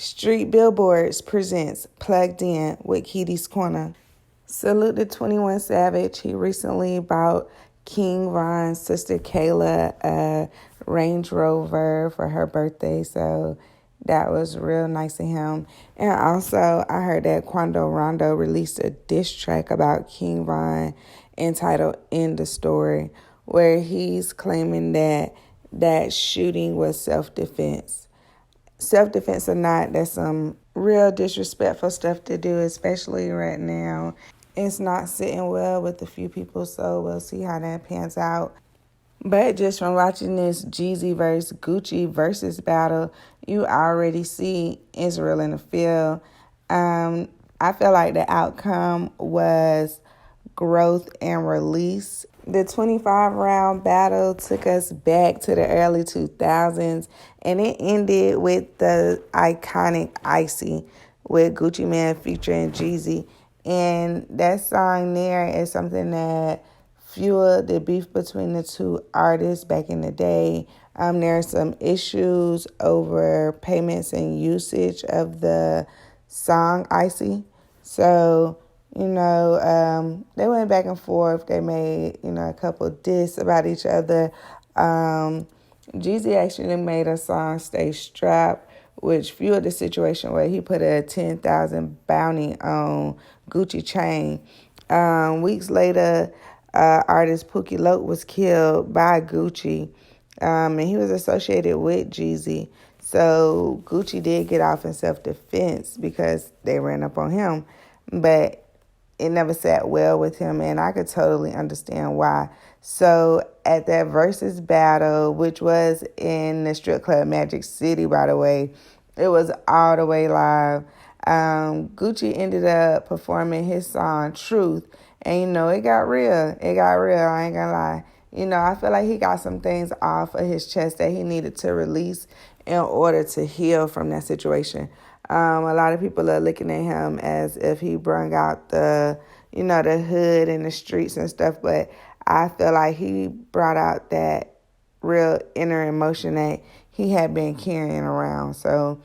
Street Billboards presents Plugged In with KEEDIE'S Quando. Salute to 21 Savage. He recently bought King Von's sister Kayla a Range Rover for her birthday, so that was real nice of him. And also, I heard that Quando Rondo released a diss track about King Von entitled "End the Story," where he's claiming that shooting was self-defense. Self-defense or not, that's some real disrespectful stuff to do, especially right now. It's not sitting well with a few people, so we'll see how that pans out. But just from watching this Jeezy versus Gucci versus battle, you already see Israel in the field. I feel like the outcome was growth and release. The 25-round battle took us back to the early 2000s, and it ended with the iconic Icy with Gucci Mane featuring Jeezy. And that song there is something that fueled the beef between the two artists back in the day. There are some issues over payments and usage of the song Icy. So, they went back and forth. They made, a couple diss about each other. Jeezy actually made a song, Stay Strapped, which fueled the situation where he put a 10,000 bounty on Gucci chain. Weeks later, artist Pookie Loc was killed by Gucci, and he was associated with Jeezy. So Gucci did get off in self-defense because they ran up on him, but it never sat well with him, and I could totally understand why. So at that versus battle, which was in the strip club Magic City, by the way, it was all the way live. Gucci ended up performing his song Truth, and it got real. It got real, I ain't gonna lie. I feel like he got some things off of his chest that he needed to release in order to heal from that situation. A lot of people are looking at him as if he brung out the hood and the streets and stuff, but I feel like he brought out that real inner emotion that he had been carrying around. So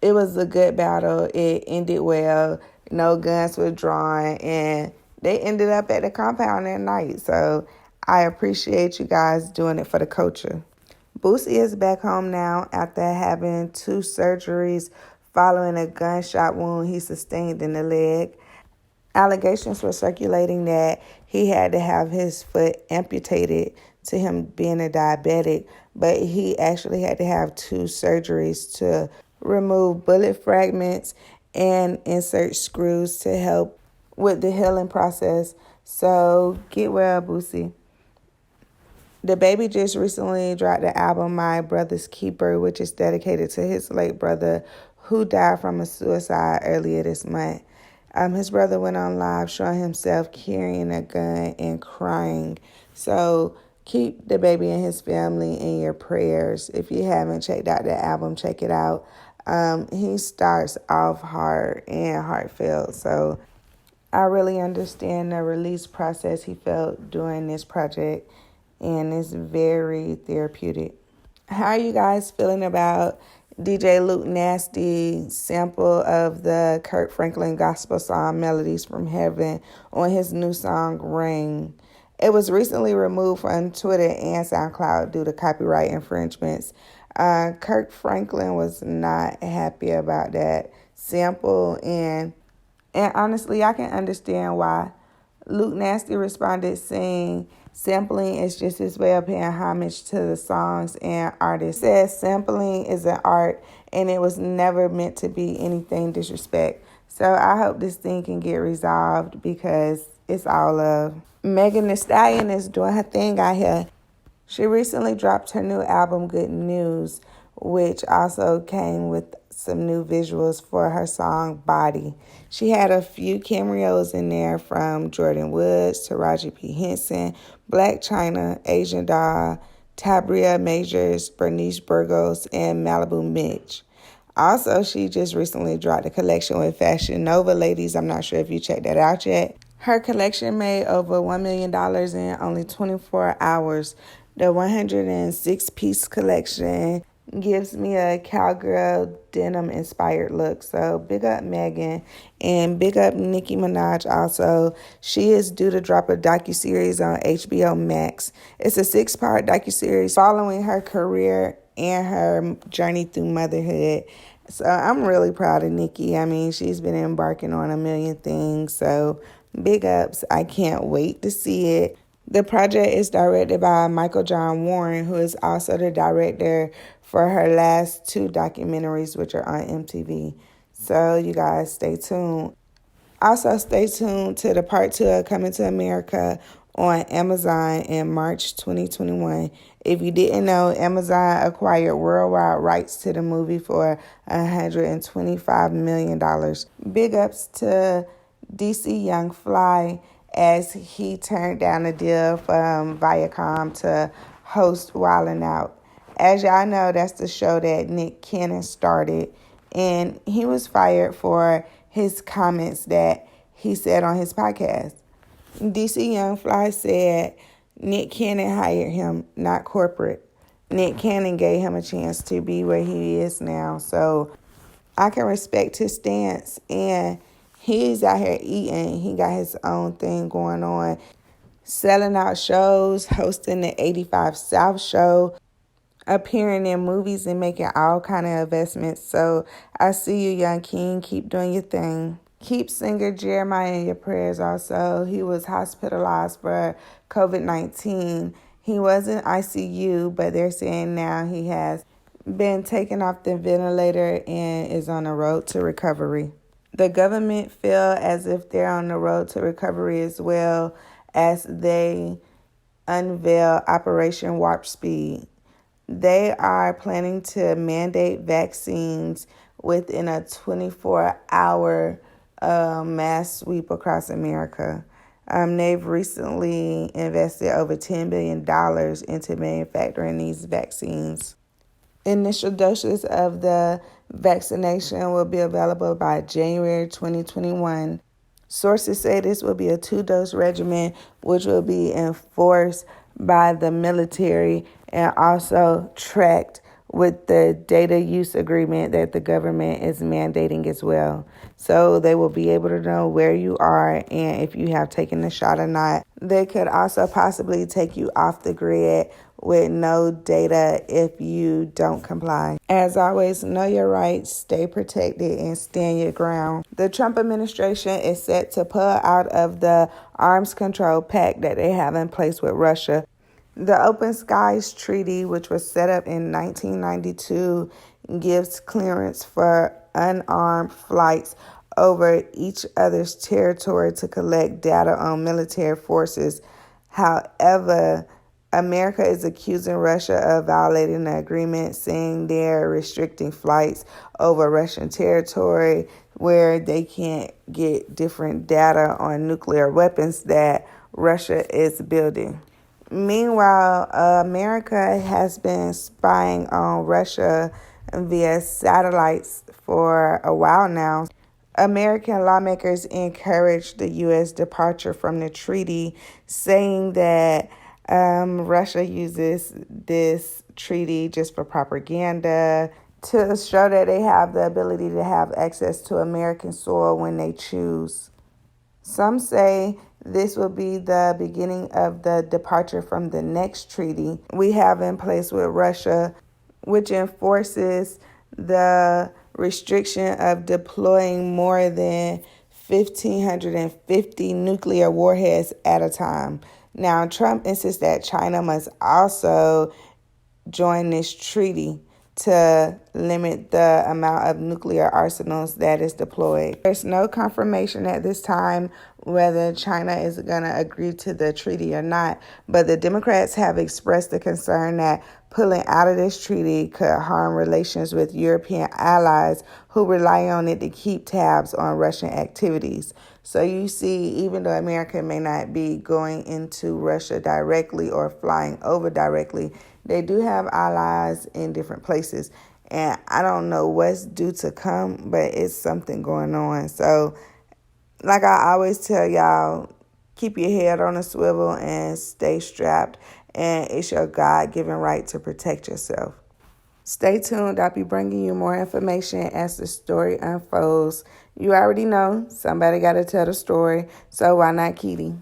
it was a good battle. It ended well. No guns were drawn, and they ended up at the compound that night. So I appreciate you guys doing it for the culture. Boosie is back home now after having 2 surgeries following a gunshot wound he sustained in the leg. Allegations were circulating that he had to have his foot amputated to him being a diabetic, but he actually had to have 2 surgeries to remove bullet fragments and insert screws to help with the healing process. So get well, Boosie. The baby just recently dropped the album My Brother's Keeper, which is dedicated to his late brother who died from a suicide earlier this month. His brother went on live showing himself carrying a gun and crying. So keep the baby and his family in your prayers. If you haven't checked out the album, check it out. He starts off hard and heartfelt. So I really understand the release process he felt during this project, and it's very therapeutic. How are you guys feeling about DJ Luke Nasty's sample of the Kirk Franklin gospel song Melodies from Heaven on his new song Ring? It was recently removed from Twitter and SoundCloud due to copyright infringements. Kirk Franklin was not happy about that sample, and honestly, I can understand why. Luke Nasty responded saying, sampling is just his way of paying homage to the songs and artists. Says sampling is an art and it was never meant to be anything disrespect. So I hope this thing can get resolved because it's all love. Megan Thee Stallion is doing her thing out here. She recently dropped her new album, Good News, which also came with some new visuals for her song Body. She had a few cameos in there from Jordan Woods, Taraji P. Henson, Black China, Asian Doll, Tabria Majors, Bernice Burgos, and Malibu Mitch. Also, she just recently dropped a collection with Fashion Nova. Ladies, I'm not sure if you checked that out yet. Her collection made over $1 million in only 24 hours. The 106-piece collection gives me a cowgirl denim inspired look. So big up Megan and big up Nicki Minaj also. She is due to drop a docuseries on HBO Max. It's a 6-part docuseries following her career and her journey through motherhood. So I'm really proud of Nicki. I mean, she's been embarking on a million things. So big ups. I can't wait to see it. The project is directed by Michael John Warren, who is also the director for her last 2 documentaries, which are on MTV. So you guys stay tuned. Also, stay tuned to the part 2 of Coming to America on Amazon in March 2021. If you didn't know, Amazon acquired worldwide rights to the movie for $125 million. Big ups to DC Young Fly as he turned down a deal from Viacom to host Wildin' Out. As y'all know, that's the show that Nick Cannon started, and he was fired for his comments that he said on his podcast. DC Young Fly said Nick Cannon hired him, not corporate. Nick Cannon gave him a chance to be where he is now, so I can respect his stance, and he's out here eating. He got his own thing going on, selling out shows, hosting the 85 South show, appearing in movies and making all kind of investments. So I see you, Young King. Keep doing your thing. Keep singer Jeremiah in your prayers also. He was hospitalized for COVID-19. He was in ICU, but they're saying now he has been taken off the ventilator and is on the road to recovery. The government feel as if they're on the road to recovery as well as they unveil Operation Warp Speed. They are planning to mandate vaccines within a 24-hour mass sweep across America. They've recently invested over $10 billion into manufacturing these vaccines. Initial doses of the vaccination will be available by January 2021. Sources say this will be a 2-dose regimen, which will be enforced by the military and also tracked with the data use agreement that the government is mandating as well. So they will be able to know where you are and if you have taken the shot or not. They could also possibly take you off the grid with no data if you don't comply. As always, know your rights, stay protected, and stand your ground. The Trump administration is set to pull out of the arms control pact that they have in place with Russia. The Open Skies Treaty, which was set up in 1992, gives clearance for unarmed flights over each other's territory to collect data on military forces. However, America is accusing Russia of violating the agreement, saying they're restricting flights over Russian territory where they can't get different data on nuclear weapons that Russia is building. Meanwhile, America has been spying on Russia via satellites for a while now. American lawmakers encouraged the U.S. departure from the treaty, saying that Russia uses this treaty just for propaganda to show that they have the ability to have access to American soil when they choose. Some say this will be the beginning of the departure from the next treaty we have in place with Russia, which enforces the restriction of deploying more than 1,550 nuclear warheads at a time. Now, Trump insists that China must also join this treaty to limit the amount of nuclear arsenals that is deployed. There's no confirmation at this time whether China is going to agree to the treaty or not, but the Democrats have expressed the concern that pulling out of this treaty could harm relations with European allies who rely on it to keep tabs on Russian activities. So you see, even though America may not be going into Russia directly or flying over directly, they do have allies in different places. And I don't know what's due to come, but it's something going on. So like I always tell y'all, keep your head on a swivel and stay strapped. And it's your God-given right to protect yourself. Stay tuned. I'll be bringing you more information as the story unfolds. You already know somebody got to tell the story, so why not Keedie?